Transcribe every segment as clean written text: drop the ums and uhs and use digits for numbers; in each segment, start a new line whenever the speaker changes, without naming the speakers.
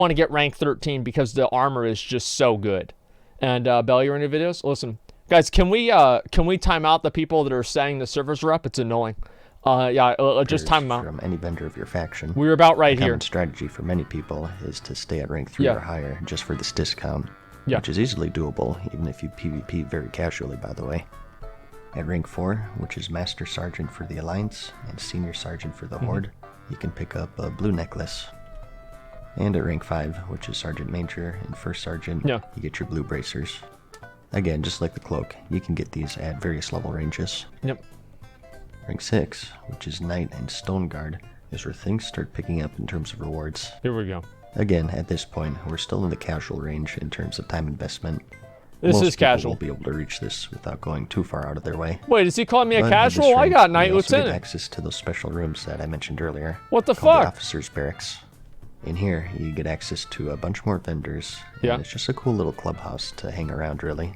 want to get rank 13 because the armor is just so good. And Bell, you're in the videos. Listen, guys, can we time out the people that are saying the servers are up? It's annoying. Just time them out.
From any vendor of your faction.
We're about right here.
The common strategy for many people is to stay at rank 3 or higher just for this discount, which is easily doable even if you PvP very casually, by the way. At rank 4, which is Master Sergeant for the Alliance and Senior Sergeant for the Horde, you can pick up a blue necklace. And at rank 5, which is Sergeant Major and First Sergeant, you get your blue bracers. Again, just like the cloak, you can get these at various level ranges.
Yep.
Rank 6, which is Knight and Stone Guard, is where things start picking up in terms of rewards.
Here we go.
Again, at this point, we're still in the casual range in terms of time investment.
This
Most
is casual.
Most people will be able to reach this without going too far out of their way.
Wait, is he calling me a casual? I got Knight Lieutenant.
You also get access to those special rooms that I mentioned earlier.
What the
called
fuck?
The Officers' Barracks. In here, you get access to a bunch more vendors.
Yeah.
And it's just a cool little clubhouse to hang around, really.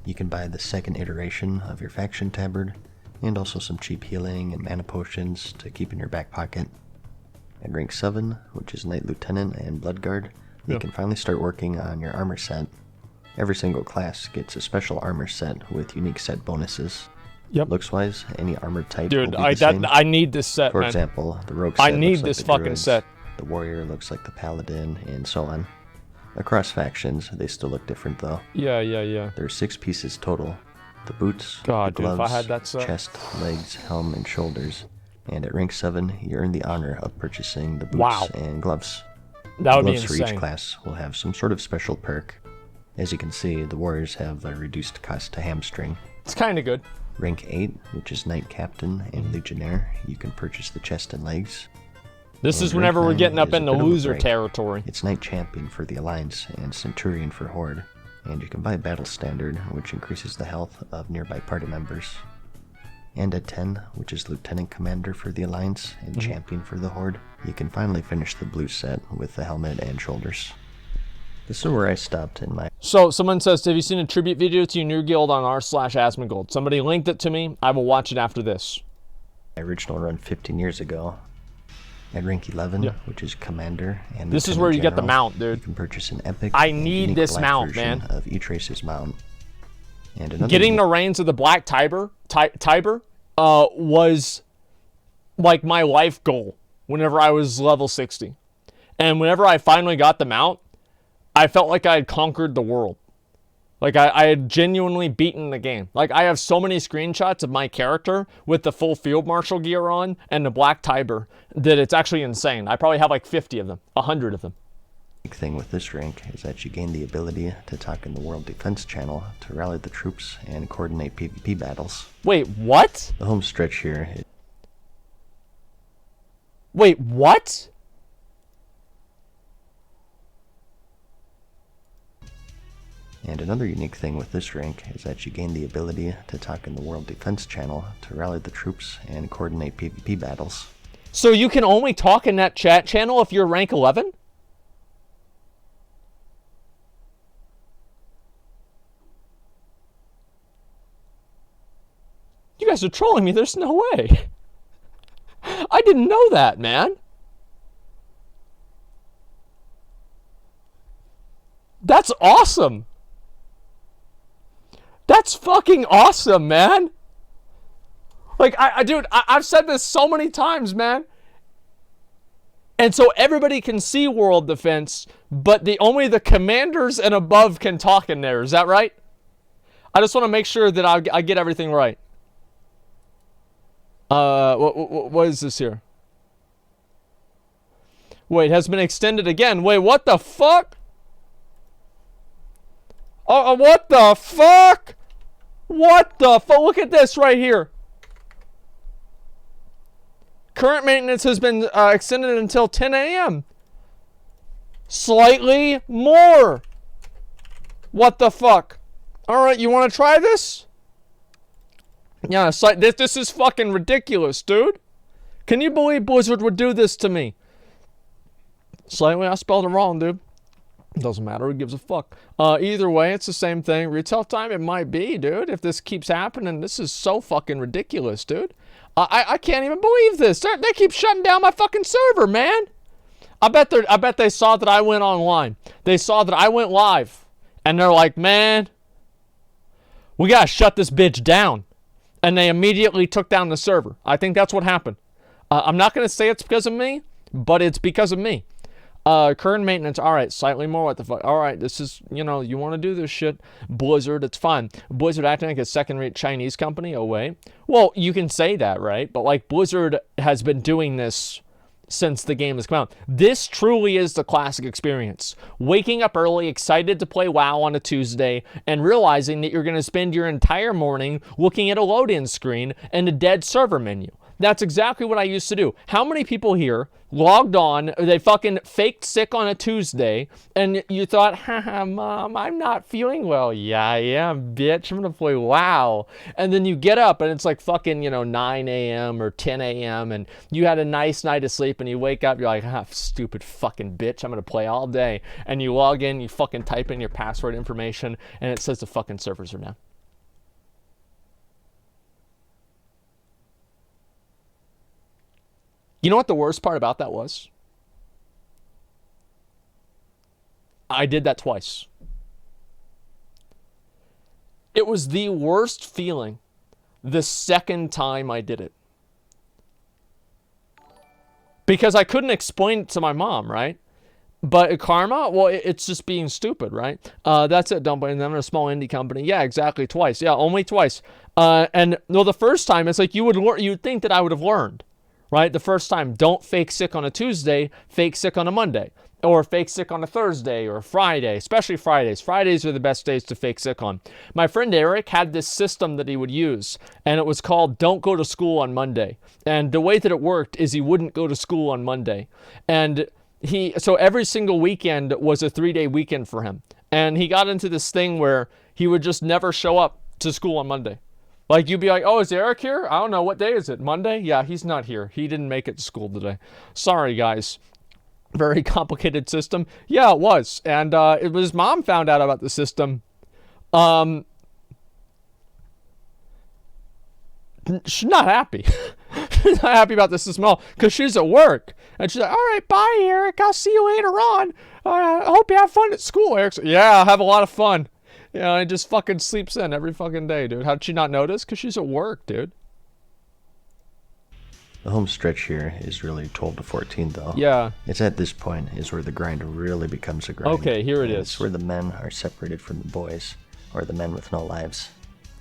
You can buy the second iteration of your faction tabard, and also some cheap healing and mana potions to keep in your back pocket. At rank 7, which is Knight Lieutenant and Bloodguard, you can finally start working on your armor set. Every single class gets a special armor set with unique set bonuses.
Yep.
Looks-wise, any armor type
Dude,
will be the same.
I need this set,
For
man.
example, the Rogue set
I need
looks like
this
the
fucking
Druids,
set.
the Warrior looks like the Paladin, and so on. Across factions, they still look different, though.
Yeah.
There are 6 pieces total. The boots,
God,
the gloves,
dude, if I had that set.
chest, legs, helm, and shoulders. And at rank 7, you earn the honor of purchasing the boots and gloves.
That would be
Gloves for
insane.
each class will have some sort of special perk. As you can see, the warriors have a reduced cost to hamstring.
It's kind of good.
Rank 8, which is Knight Captain and Legionnaire, you can purchase the chest and legs.
This
And
is whenever
rank
we're
9
getting up
is a
in the
bit of a
loser
break.
territory.
It's Knight Champion for the Alliance and Centurion for Horde. And you can buy Battle Standard, which increases the health of nearby party members. And at 10, which is Lieutenant Commander for the Alliance and Champion for the Horde, you can finally finish the blue set with the helmet and shoulders. This is where I stopped in my...
So, someone says, have you seen a tribute video to your new guild on r/Asmongold? Somebody linked it to me. I will watch it after this.
original run 15 years ago. At rank 11, which is Commander and
this is where you get the
General,
mount, dude.
You can purchase an epic.
I
and
need
unique
this
black
mount,
version
man.
Of each race's mount. And another
Getting the reins of the Black Tiber was like my life goal whenever I was level 60. And whenever I finally got the mount, I felt like I had conquered the world. Like I had genuinely beaten the game. Like I have so many screenshots of my character with the full field marshal gear on and the Black Tiber that it's actually insane. I probably have like 50 of them, 100 of them.
big thing with this rank is that you gain the ability to talk in the World Defense channel to rally the troops and coordinate PvP battles.
Wait, what?
The home stretch here is...
Wait, what?
And another unique thing with this rank is that you gain the ability to talk in the World Defense channel to rally the troops and coordinate PvP battles.
So you can only talk in that chat channel if you're rank 11? You guys are trolling me. There's no way. I didn't know that, man. That's awesome. That's fucking awesome, man. Like, dude, I've said this so many times, man. And so everybody can see World Defense, but only the commanders and above can talk in there. Is that right? I just want to make sure that I get everything right. What is this here? Wait, has been extended again. Wait, what the fuck? What the fuck? What the fuck? Look at this right here. Current maintenance has been extended until 10 a.m. Slightly more. What the fuck? All right, you want to try this? Yeah, this is fucking ridiculous, dude. Can you believe Blizzard would do this to me? Slightly, I spelled it wrong, dude. Doesn't matter. Who gives a fuck? Either way, it's the same thing. Retail time, it might be, dude. If this keeps happening, this is so fucking ridiculous, dude. I can't even believe this. They keep shutting down my fucking server, man. I bet they saw that I went online. They saw that I went live. And they're like, man, we gotta shut this bitch down. And they immediately took down the server. I think that's what happened. I'm not gonna say it's because of me, but it's because of me. Current maintenance, all right, slightly more, what the fuck, all right, this is, you know, you want to do this shit, Blizzard, it's fine. Blizzard acting like a second-rate Chinese company, oh wait. Well, you can say that, right? But, like, Blizzard has been doing this since the game has come out. This truly is the classic experience. Waking up early, excited to play WoW on a Tuesday, and realizing that you're going to spend your entire morning looking at a load-in screen and a dead server menu. That's exactly what I used to do. How many people here logged on, they fucking faked sick on a Tuesday, and you thought, haha, Mom, I'm not feeling well. Yeah, I am, bitch. I'm gonna play WoW. And then you get up, and it's like fucking, 9 a.m. or 10 a.m., and you had a nice night of sleep, and you wake up, you're like, stupid fucking bitch, I'm gonna play all day. And you log in, you fucking type in your password information, and it says the fucking servers are down. You know what the worst part about that was? I did that twice. It was the worst feeling the second time I did it. Because I couldn't explain it to my mom, right? But karma, well, it's just being stupid, right? That's it, don't blame them. I'm a small indie company. Yeah, exactly, twice. Yeah, only twice. And no, the first time, it's like you'd think that I would have learned. Right? The first time, don't fake sick on a Tuesday, fake sick on a Monday. Or fake sick on a Thursday or Friday, especially Fridays. Fridays are the best days to fake sick on. My friend Eric had this system that he would use, and it was called Don't Go to School on Monday. And the way that it worked is he wouldn't go to school on Monday. And so every single weekend was a 3-day weekend for him. And he got into this thing where he would just never show up to school on Monday. Like, you'd be like, oh, is Eric here? I don't know. What day is it? Monday? Yeah, he's not here. He didn't make it to school today. Sorry, guys. Very complicated system. Yeah, it was. And his mom found out about the system. She's not happy. She's not happy about the system at all because she's at work. And she's like, all right, bye, Eric. I'll see you later on. I hope you have fun at school, Eric. Yeah, I'll have a lot of fun. He just fucking sleeps in every fucking day, dude. How'd she not notice? Because she's at work, dude.
The home stretch here is really 12 to 14, though.
Yeah.
It's at this point is where the grind really becomes a grind.
Okay, here it is.
It's where the men are separated from the boys, or the men with no lives.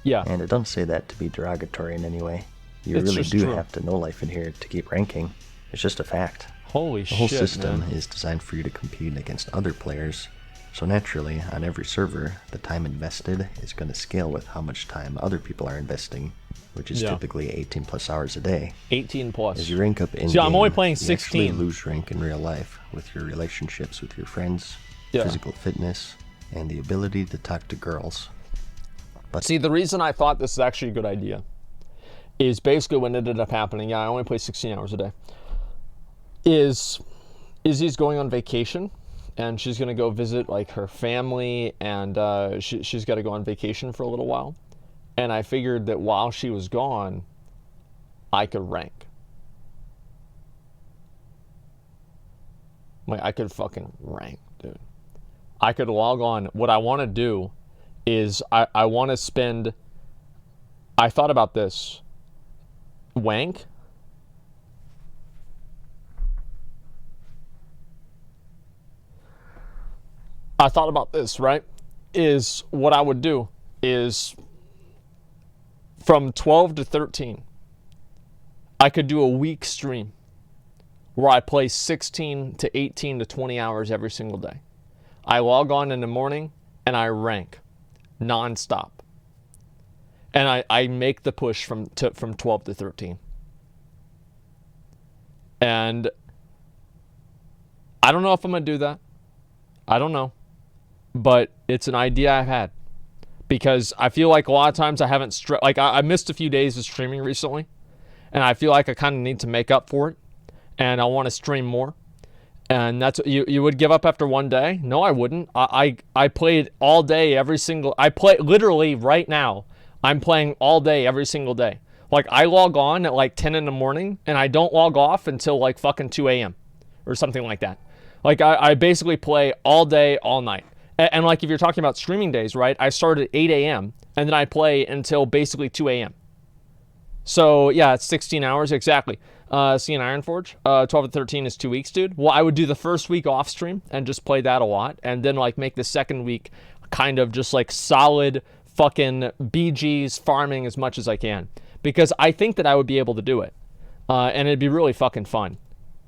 Yeah.
And I don't say that to be derogatory in any way. You
It's
really
just
do
true.
have to know life in here to keep ranking. It's just a fact.
Holy shit,
The whole system
man.
is designed for you to compete against other players. So naturally, on every server, the time invested is going to scale with how much time other people are investing, which is typically 18 plus hours a day.
18 plus.
As you rank up in
See, I'm only playing
you
16.
actually lose rank in real life with your relationships with your friends,
Yeah.
physical fitness, and the ability to talk to girls. But
See, the reason I thought this is actually a good idea is basically what ended up happening. Yeah, I only play 16 hours a day. Izzy's going on vacation, and she's going to go visit, like, her family, and she's got to go on vacation for a little while. And I figured that while she was gone, I could rank. Like, I could fucking rank, dude. I could log on. What I want to do is I want to spend... I thought about this. Wank? I thought about this, right? Is what I would do is from 12 to 13, I could do a week stream where I play 16 to 18 to 20 hours every single day. I log on in the morning and I rank nonstop. And I make the push from 12 to 13. And I don't know if I'm going to do that. I don't know. But it's an idea I've had. Because I feel like a lot of times I haven't... I missed a few days of streaming recently. And I feel like I kind of need to make up for it. And I want to stream more. And that's... You would give up after one day? No, I wouldn't. I played all day every single... I play... Literally, right now, I'm playing all day every single day. Like, I log on at like 10 in the morning. And I don't log off until like fucking 2 a.m. Or something like that. Like, I basically play all day, all night. And like, if you're talking about streaming days, right, I start at 8 a.m. and then I play until basically 2 a.m. So, yeah, it's 16 hours, exactly. See an Ironforge, 12 to 13 is 2 weeks, dude. Well, I would do the first week off stream and just play that a lot. And then, like, make the second week kind of just, like, solid fucking BGs farming as much as I can. Because I think that I would be able to do it. And it'd be really fucking fun.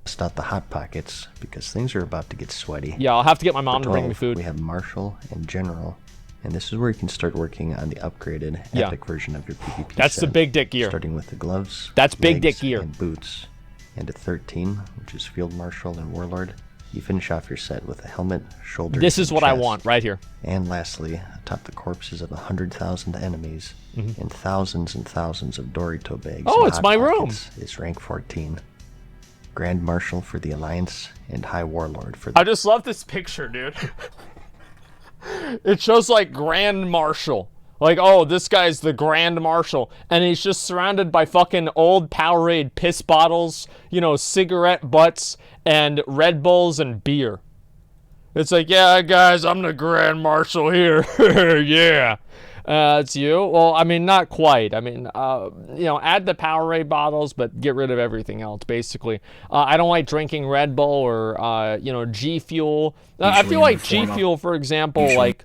It's not the hot pockets, because things are about to get sweaty.
Yeah, I'll have to get my mom to bring me food.
We have Marshal and General, and this is where you can start working on the upgraded epic version of your PvP
That's
set,
the big dick gear.
starting with the gloves,
that's big dick gear,
and boots. And at 13, which is Field Marshal and Warlord, you finish off your set with a helmet, shoulders,
this is
and
what
chest.
I want right here.
And lastly, atop the corpses of 100,000 enemies and thousands of Dorito bags.
Oh,
and
it's
Hot
my room.
Pockets is rank 14. Grand Marshal for the Alliance and High Warlord for the...
I just love this picture, dude. It shows like Grand Marshal. Like, oh, this guy's the Grand Marshal. And he's just surrounded by fucking old Powerade piss bottles, you know, cigarette butts, and Red Bulls and beer. It's like, yeah, guys, I'm the Grand Marshal here. Yeah. It's you? Well, I mean, not quite. I mean, you know, add the Powerade bottles, but get rid of everything else, basically. I don't like drinking Red Bull or, you know, G Fuel. I feel like G Fuel, for example, like...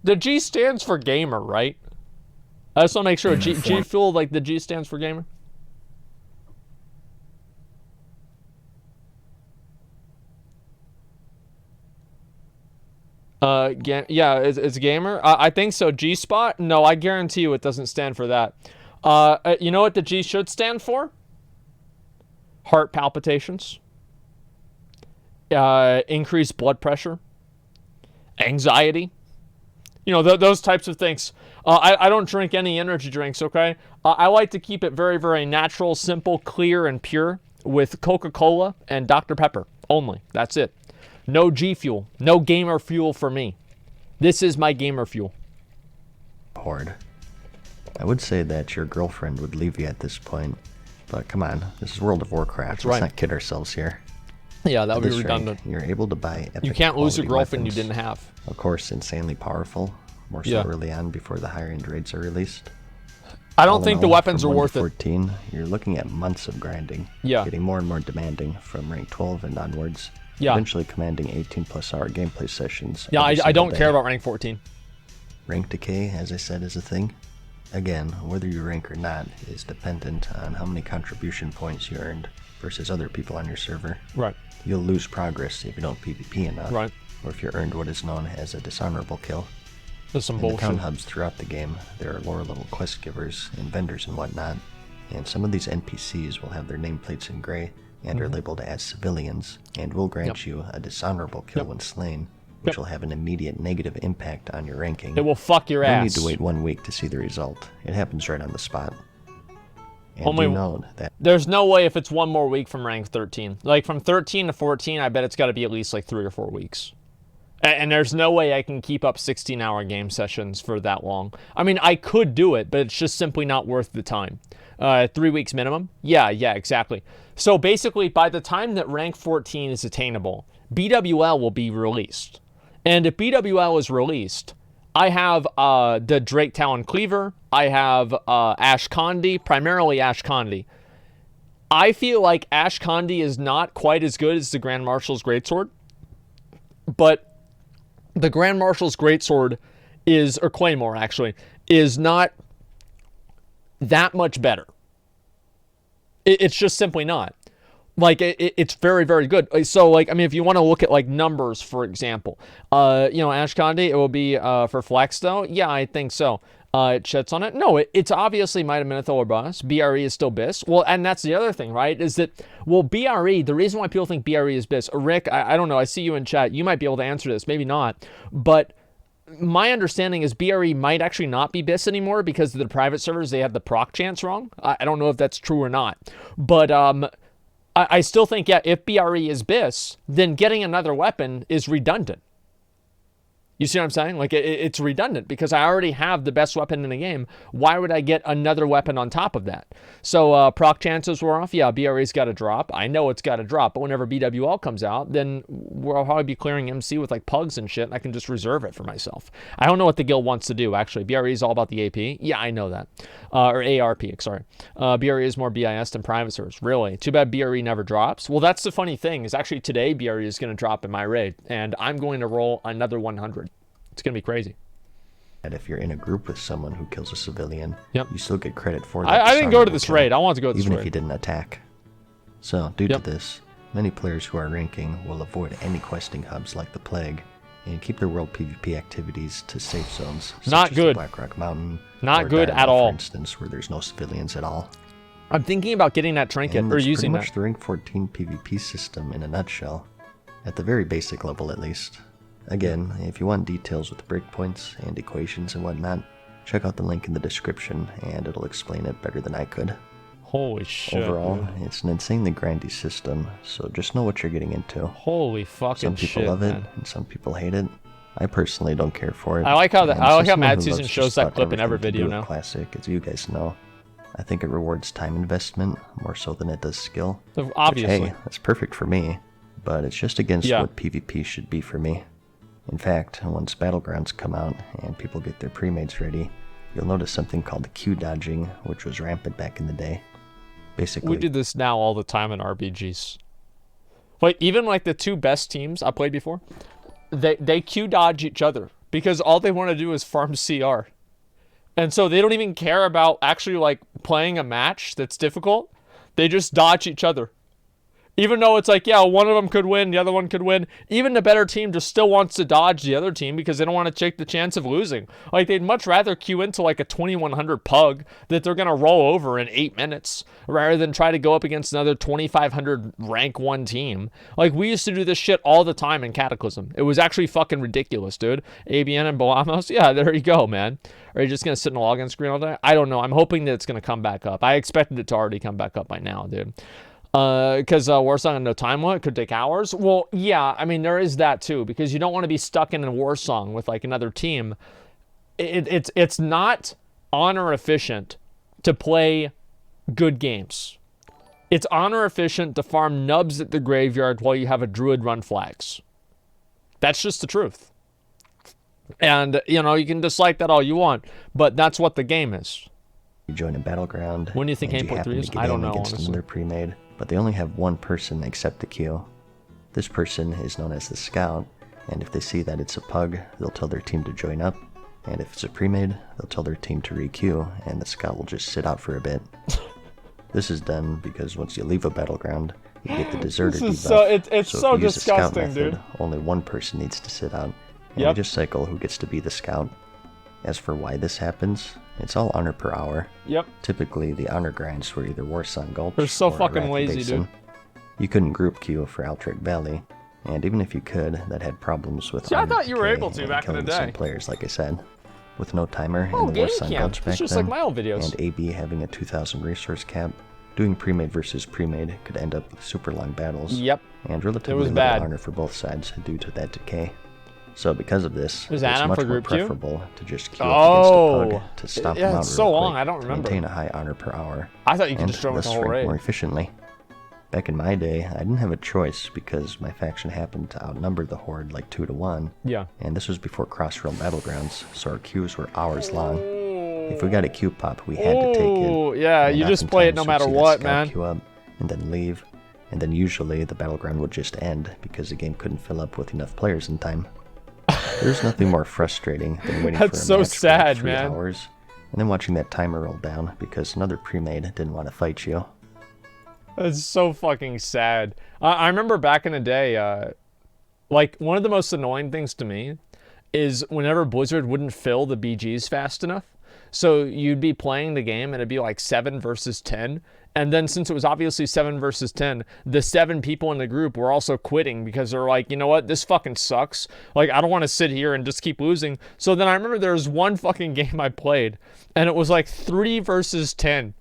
The G stands for gamer, right? I just want to make sure. G Fuel, like the G stands for gamer? Yeah, it's gamer. I think so. G spot? No, I guarantee you it doesn't stand for that. You know what the G should stand for? Heart palpitations. Increased blood pressure. Anxiety. You know, those types of things. I don't drink any energy drinks, okay? I like to keep it very, very natural, simple, clear, and pure with Coca-Cola and Dr. Pepper only. That's it. No G Fuel. No gamer fuel for me. This is my gamer fuel.
Horde. I would say that your girlfriend would leave you at this point, but come on, this is World of Warcraft.
That's right.
Let's not kid ourselves here.
Yeah, that would be redundant.
Rank, you're able to buy epic
You can't lose your girlfriend
weapons.
you didn't have.
Of course, insanely powerful, more so early on before the higher end raids are released.
I don't think the weapons are worth
14, you're looking at months of grinding.
Yeah.
Getting more and more demanding from rank 12 and onwards.
Yeah.
Eventually commanding 18+ hour gameplay sessions.
Yeah, I don't care about rank 14.
Rank decay, as I said, is a thing. Again, whether you rank or not is dependent on how many contribution points you earned versus other people on your server.
Right.
You'll lose progress if you don't PvP enough.
Right.
Or if you earned what is known as a dishonorable kill.
That's some
In
bullshit.
the town hubs throughout the game, there are lower level quest givers and vendors and whatnot, and some of these NPCs will have their nameplates in gray and are labeled as civilians, and will grant you a dishonorable kill when slain, which will have an immediate negative impact on your ranking.
It will fuck your
You
ass.
don't need to wait 1 week to see the result. It happens right on the spot. And
Only
do know that
there's no way if it's one more week from rank 13. Like from 13 to 14, I bet it's got to be at least like 3 or 4 weeks. And there's no way I can keep up 16-hour game sessions for that long. I mean, I could do it, but it's just simply not worth the time. 3 weeks minimum? Yeah, exactly. So basically, by the time that rank 14 is attainable, BWL will be released. And if BWL is released, I have the Drake Talon Cleaver. I have Ash Kandi, primarily Ash Kandi. I feel like Ash Kandi is not quite as good as the Grand Marshal's Greatsword. But the Grand Marshal's Greatsword is, or Claymore actually, is not that much better. It's just simply not. Like, it's very, very good. So, like, I mean, if you want to look at, like, numbers, for example, you know, Ash Kandi, it will be for Flex, though? Yeah, I think so. It shits on it. No, it's obviously Might of Minithil or Boss. BRE is still BIS. Well, and that's the other thing, right? Is that, well, BRE, the reason why people think BRE is BIS, Rick, I don't know, I see you in chat. You might be able to answer this, maybe not. But my understanding is BRE might actually not be BIS anymore because of the private servers, they have the proc chance wrong. I don't know if that's true or not. But I still think, yeah, if BRE is BIS, then getting another weapon is redundant. You see what I'm saying? Like, it's redundant because I already have the best weapon in the game. Why would I get another weapon on top of that? So proc chances were off. Yeah, BRE's got to drop. I know it's got to drop, but whenever BWL comes out, then we'll probably be clearing MC with like pugs and shit, and I can just reserve it for myself. I don't know what the guild wants to do, actually. BRE is all about the AP. Yeah, I know that. Or ARP, sorry. BRE is more BIS than private servers. Really? Too bad BRE never drops. Well, that's the funny thing, is actually today BRE is going to drop in my raid, and I'm going to roll another 100. It's going to be crazy.
And if you're in a group with someone who kills a civilian,
yep,
you still get credit for that.
I didn't go to this raid. I want to go to this
even
raid.
If you didn't attack. So, due to this, many players who are ranking will avoid any questing hubs like the Plague and keep their world PvP activities to safe zones, such
Not
as
good.
the Blackrock Mountain.
Not good at all.
For instance, where there's no civilians at all.
I'm thinking about getting that trinket
and
or using
pretty much
that.
the rank 14 PvP system in a nutshell, at the very basic level at least. Again, if you want details with breakpoints and equations and whatnot, check out the link in the description and it'll explain it better than I could.
Holy shit.
Overall,
dude,
it's an insanely grindy system, so just know what you're getting into.
holy fucking shit.
Some people love it,
man.
and some people hate it. I personally don't care for it.
I like how
and
I like how
as someone who
MadSeason
loves
shows
just
that
about
clip in every
everything to
video
do with
now.
Classic, as you guys know, I think it rewards time investment more so than it does skill.
Obviously.
Which, hey, that's perfect for me, but it's just against what PvP should be for me. In fact, once Battlegrounds come out and people get their pre-mades ready, you'll notice something called queue dodging, which was rampant back in the day. Basically,
we do this now all the time in RPGs. Like, even like the two best teams I played before, they queue dodge each other because all they want to do is farm CR. And so they don't even care about actually like playing a match that's difficult. They just dodge each other. Even though it's like, yeah, one of them could win, the other one could win. Even the better team just still wants to dodge the other team because they don't want to take the chance of losing. Like, they'd much rather queue into like a 2100 pug that they're going to roll over in 8 minutes rather than try to go up against another 2500 rank 1 team. Like, we used to do this shit all the time in Cataclysm. It was actually fucking ridiculous, dude. ABN and Balamos, yeah, there you go, man. Are you just going to sit in a login screen all day? I don't know. I'm hoping that it's going to come back up. I expected it to already come back up by now, dude. Because Warsong and no time limit could take hours. Well, yeah, I mean, there is that too, because you don't want to be stuck in a Warsong with like another team. It's not honor efficient to play good games. It's honor efficient to farm nubs at the graveyard while you have a druid run flags. That's just the truth. And, you know, you can dislike that all you want, but that's what the game is.
You join a battleground.
When do you think 8.3 is? I don't know, honestly.
Another pre-made, but they only have one person accept the queue. This person is known as the scout, and if they see that it's a pug, they'll tell their team to join up, and if it's a pre-made, they'll tell their team to re-queue, and the scout will just sit out for a bit. This is done because once you leave a battleground, you get the deserter debuff.
It's so
if you use the scout
disgusting,
method,
dude.
only one person needs to sit out, and you just cycle who gets to be the scout. As for why this happens, it's all honor per hour.
Yep.
Typically, the honor grinds were either Warsong Gulch
They're so
or
fucking
Iraqi
lazy,
Basin.
dude.
You couldn't group queue for Altrecht Valley, and even if you could, that had problems with.
See, I thought you were
decay
able to
and
back in the
killing some
day.
players, like I said, with no timer
Oh,
in the
game
Warsong
camp.
Gulch back
It's just
then,
like my old videos.
and AB having a 2,000 resource cap. Doing pre-made versus pre-made could end up with super long battles.
Yep.
And relatively
was
little
bad.
honor for both sides due to that decay. So because of this,
Was
it's
Adam
much
for
more
group queue?
preferable to just queue up against a pug to stop them out
it's so
real
long,
quick
I don't
to
remember.
maintain a high honor per hour.
I thought you could
and
destroy with
thus
the whole
rank
raid.
more efficiently. Back in my day, I didn't have a choice because my faction happened to outnumber the horde like 2 to 1.
Yeah.
And this was before Crossrealm Battlegrounds, so our queues were hours long. If we got a queue pop, we had to take it.
Oh, yeah,
And
you just play it no
oftentimes
matter
we'd see that
what,
scout
man.
Queue up and then leave, and then usually the battleground would just end because the game couldn't fill up with enough players in time. There's nothing more frustrating than waiting
That's
for a
so
match
sad,
for like 3
man.
hours, and then watching that timer roll down because another pre-made didn't want to fight you.
That's so fucking sad. I remember back in the day, like, one of the most annoying things to me is whenever Blizzard wouldn't fill the BGs fast enough. So you'd be playing the game and it'd be like 7 versus 10. And then since it was obviously 7 versus 10, the 7 people in the group were also quitting because they're like, you know what, this fucking sucks. Like, I don't want to sit here and just keep losing. So then I remember there was one fucking game I played and it was like 3 versus 10.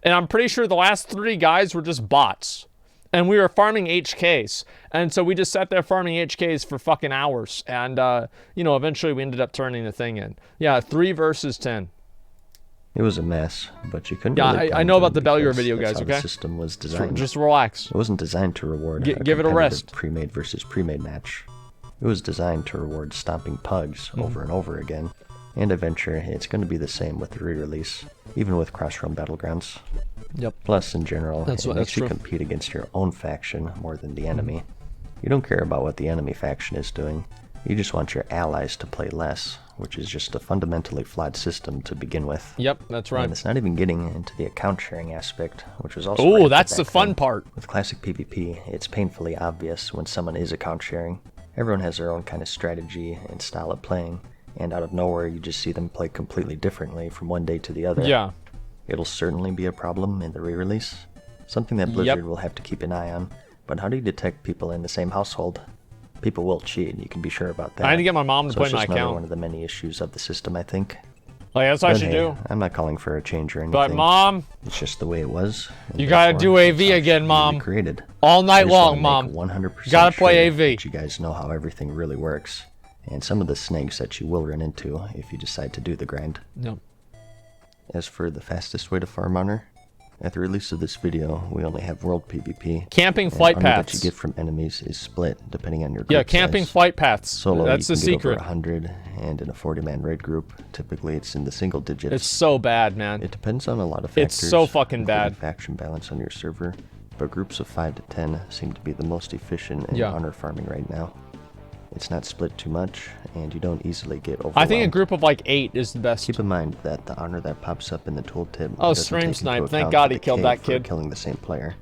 And I'm pretty sure the last 3 guys were just bots. And we were farming HKs. And so we just sat there farming HKs for fucking hours. And, you know, eventually we ended up turning the thing in. Yeah, 3 versus 10.
It was a mess, but you couldn't.
Yeah,
really
I know about the Bellier video,
that's
guys.
how
Okay.
The system was designed.
Just relax.
It wasn't designed to reward.
Give it a rest.
Pre-made versus pre-made match. It was designed to reward stomping pugs over and over again. And eventually, it's going to be the same with the re-release, even with Crossrealm Battlegrounds.
Yep.
Plus, in general, it makes you
true.
compete against your own faction more than the enemy. You don't care about what the enemy faction is doing. You just want your allies to play less, which is just a fundamentally flawed system to begin with.
Yep, that's right.
And it's not even getting into the account sharing aspect, which was also...
Oh, that's the fun part.
With classic PvP, it's painfully obvious when someone is account sharing. Everyone has their own kind of strategy and style of playing, and out of nowhere you just see them play completely differently from one day to the other.
Yeah.
It'll certainly be a problem in the re-release, something that Blizzard will have to keep an eye on. But how do you detect people in the same household? People will cheat, you can be sure about that.
I need to get my mom to play my
it's just another
account.
one of the many issues of the system, I think.
Like, that's what I should do.
I'm not calling for a change or anything.
But, Mom...
It's just the way it was.
You gotta do AV again, Mom.
Created.
All night long, Mom.
100%
gotta play AV.
That you guys know how everything really works. And some of the snags that you will run into if you decide to do the grind.
No.
As for the fastest way to farm honor, at the release of this video, we only have world PvP.
Camping flight
honor
paths.
that you get from enemies is split depending on your group
Yeah, camping
size.
flight paths.
Solo,
that's
you
the
can get
secret.
over 100, and in a 40-man raid group, typically it's in the single digits.
It's so bad, man.
It depends on a lot of factors.
It's so fucking bad.
Faction balance on your server, but groups of 5 to 10 seem to be the most efficient in honor farming right now. It's not split too much, and you don't easily get overwhelmed.
I think a group of like 8 is the best.
Keep in mind that the honor that pops up in the tooltip.
Oh, stream snipe! Thank God he killed that kid.
Killing the same player.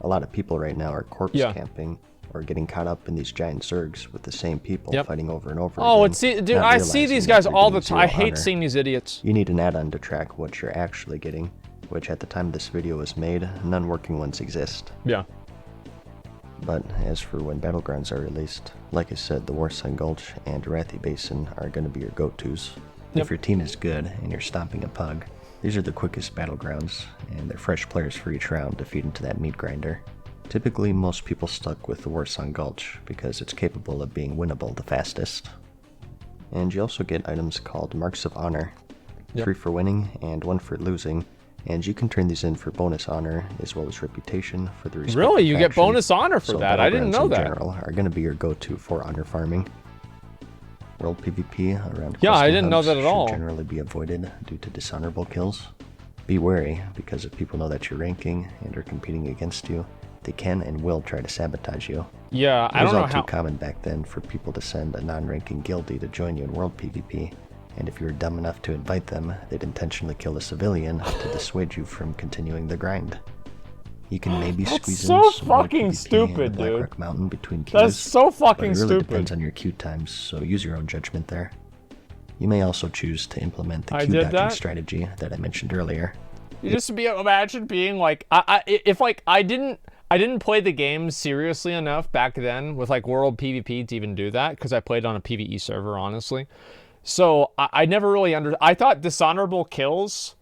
A lot of people right now are corpse camping or getting caught up in these giant zergs with the same people fighting over and over.
Oh,
again,
dude, I see these guys all the time. I hate seeing these idiots.
You need an add-on to track what you're actually getting, which at the time this video was made, none working ones exist.
Yeah.
But as for when Battlegrounds are released, like I said, the Warside Gulch and Arathi Basin are going to be your go-tos. If your team is good and you're stomping a pug, these are the quickest Battlegrounds, and they're fresh players for each round to feed into that meat grinder. Typically, most people stuck with the Warside Gulch because it's capable of being winnable the fastest. And you also get items called Marks of Honor, 3 for winning and 1 for losing. And you can turn these in for bonus honor as well as reputation for the respective
Really? You
faction.
get bonus honor for that? I didn't know that.
In general are going to be your go-to for honor farming. World PvP around
I didn't know that at all.
Should generally be avoided due to dishonorable kills. Be wary, because if people know that you're ranking and are competing against you, they can and will try to sabotage you.
Yeah, I don't know how.
It was all too common back then for people to send a non-ranking guildie to join you in World PvP. And if you were dumb enough to invite them, they'd intentionally kill a civilian to dissuade you from continuing the grind. You can maybe squeeze in some
fucking
PvP
stupid,
in the Black
dude.
Rock Mountain between queues.
That's so fucking
but it really
stupid.
depends on your queue times, so use your own judgment there. You may also choose to implement the
I
queue
did
dodging
that.
strategy that I mentioned earlier.
You just imagine being like, if like I didn't play the game seriously enough back then with like World PvP to even do that, because I played on a PvE server, honestly. So I never really I thought dishonorable kills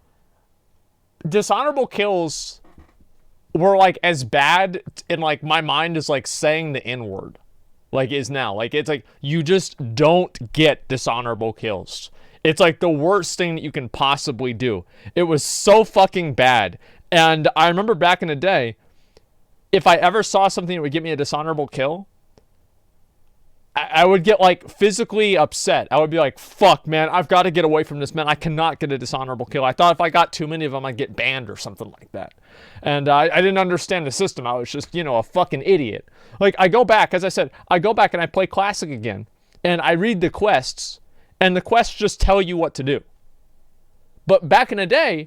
were like as bad in like my mind as like saying the N-word, like is now. Like it's like you just don't get dishonorable kills. It's like the worst thing that you can possibly do. It was so fucking bad. And I remember back in the day, if I ever saw something that would get me a dishonorable kill, I would get like physically upset. I would be like, fuck, man, I've got to get away from this, man. I cannot get a dishonorable kill. I thought if I got too many of them, I'd get banned or something like that. And I didn't understand the system. I was just, a fucking idiot. Like, I go back, as I said, I go back and I play Classic again. And I read the quests, and the quests just tell you what to do. But back in the day,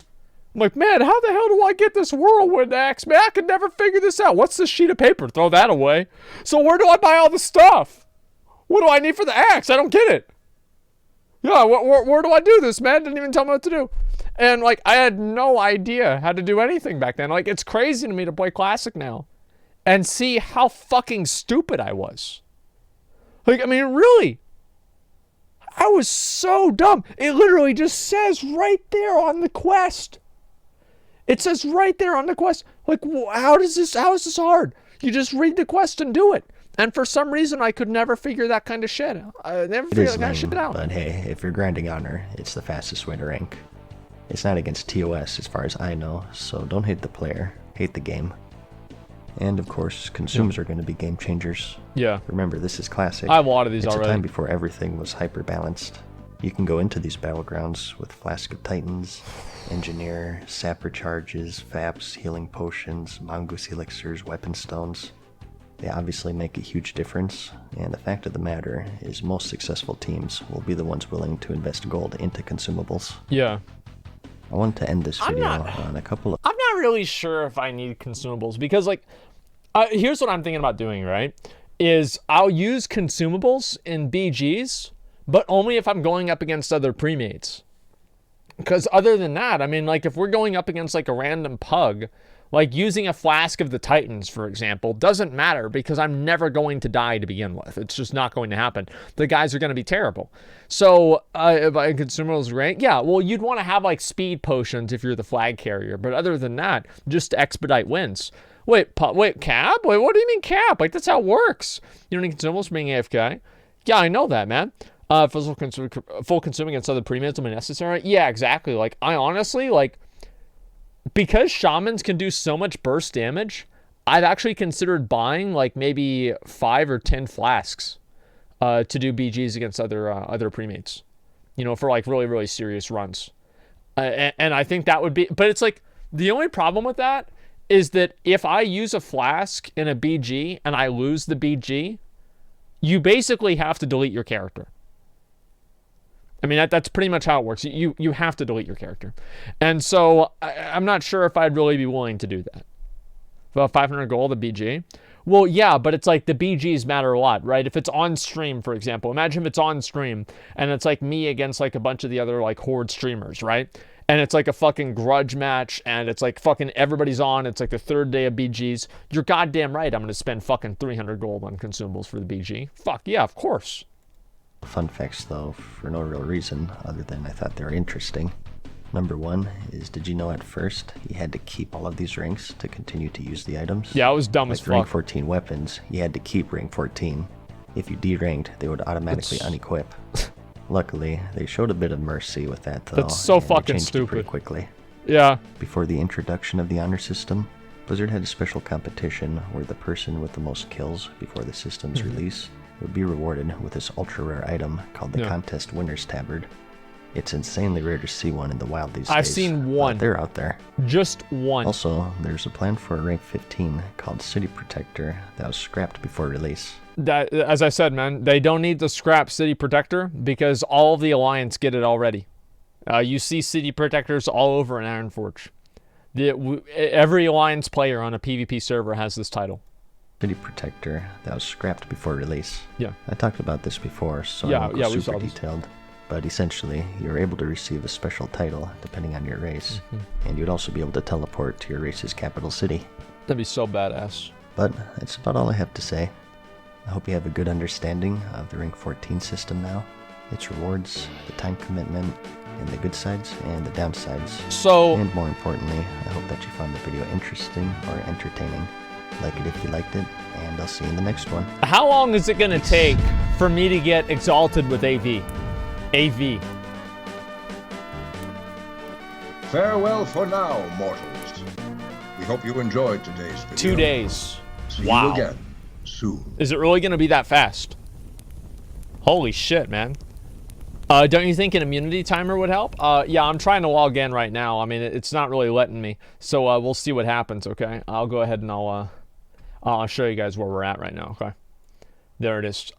I'm like, man, how the hell do I get this whirlwind axe? Man, I could never figure this out. What's this sheet of paper? Throw that away. So where do I buy all the stuff? What do I need for the axe? I don't get it. Yeah, where do I do this, man? Didn't even tell me what to do. And, like, I had no idea how to do anything back then. Like, it's crazy to me to play Classic now and see how fucking stupid I was. Like, I mean, really. I was so dumb. It literally just says right there on the quest. It says right there on the quest. Like, how is this hard? You just read the quest and do it. And for some reason, I could never figure that kind of shit. I never figured that kind of shit out.
But hey, if you're grinding honor, it's the fastest way to rank. It's not against TOS as far as I know, so don't hate the player, hate the game. And of course, consumes are going to be game changers.
Yeah.
Remember, this is classic.
I have a lot of these already.
It's a time before everything was hyper-balanced. You can go into these battlegrounds with Flask of Titans, Engineer, Sapper Charges, Vaps, Healing Potions, Mongoose Elixirs, Weapon Stones. They obviously make a huge difference, and the fact of the matter is most successful teams will be the ones willing to invest gold into consumables.
Yeah.
I want to end this video on a couple of...
I'm not really sure if I need consumables, because, like, here's what I'm thinking about doing, right? Is I'll use consumables in BGs, but only if I'm going up against other premates. Because other than that, I mean, like, if we're going up against, like, a random pug, like, using a Flask of the Titans, for example, doesn't matter because I'm never going to die to begin with. It's just not going to happen. The guys are going to be terrible. So, if I consumables rank, yeah, well, you'd want to have, like, speed potions if you're the flag carrier. But other than that, just to expedite wins. Wait, cap? Wait, what do you mean cap? Like, that's how it works. You don't need consumables for being AFK? Yeah, I know that, man. Full consuming against other premates will be necessary. Yeah, exactly. Like, I honestly, like, because shamans can do so much burst damage, I've actually considered buying, like, maybe 5 or 10 flasks to do BGs against other premates. You know, for, like, really, really serious runs. And I think that would be... But it's, like, the only problem with that is that if I use a flask in a BG and I lose the BG, you basically have to delete your character. I mean, that's pretty much how it works. You have to delete your character. And so I'm not sure if I'd really be willing to do that. For 500 gold, the BG? Well, yeah, but it's like the BGs matter a lot, right? If it's on stream, for example, imagine if it's on stream and it's like me against like a bunch of the other like Horde streamers, right? And it's like a fucking grudge match and it's like fucking everybody's on. It's like the third day of BGs. You're goddamn right I'm going to spend fucking 300 gold on consumables for the BG. Fuck yeah, of course.
Fun facts, though, for no real reason other than I thought they were interesting. Number one is, did you know at first you had to keep all of these ranks to continue to use the items?
Yeah, it was dumb as fuck.
Rank 14 weapons, you had to keep rank 14. If you deranked, they would automatically unequip. Luckily, they showed a bit of mercy with that, though.
That's so fucking stupid.
Pretty quickly.
Yeah.
Before the introduction of the honor system, Blizzard had a special competition where the person with the most kills before the system's release would be rewarded with this ultra-rare item called the Contest Winner's Tabard. It's insanely rare to see one in the wild these days.
I've seen one.
They're out there.
Just one.
Also, there's a plan for a rank 15 called City Protector that was scrapped before release.
That, as I said, man, they don't need to scrap City Protector because all of the Alliance get it already. You see City Protectors all over in Ironforge. Every Alliance player on a PvP server has this title.
City Protector that was scrapped before release.
Yeah.
I talked about this before, so I won't go super detailed. But essentially, you're able to receive a special title depending on your race, and you'd also be able to teleport to your race's capital city.
That'd be so badass.
But that's about all I have to say. I hope you have a good understanding of the rank 14 system now, its rewards, the time commitment, and the good sides and the downsides.
So,
and more importantly, I hope that you found the video interesting or entertaining. Like it if you liked it, and I'll see you in the next one.
How long is it going to take for me to get exalted with AV? AV.
Farewell for now, mortals. We hope you enjoyed today's video.
2 days.
See
wow.
you again soon.
Is it really going to be that fast? Holy shit, man. Don't you think an immunity timer would help? Yeah, I'm trying to log in right now. I mean, it's not really letting me. So we'll see what happens, okay? I'll go ahead and I'll show you guys where we're at right now, okay? There it is.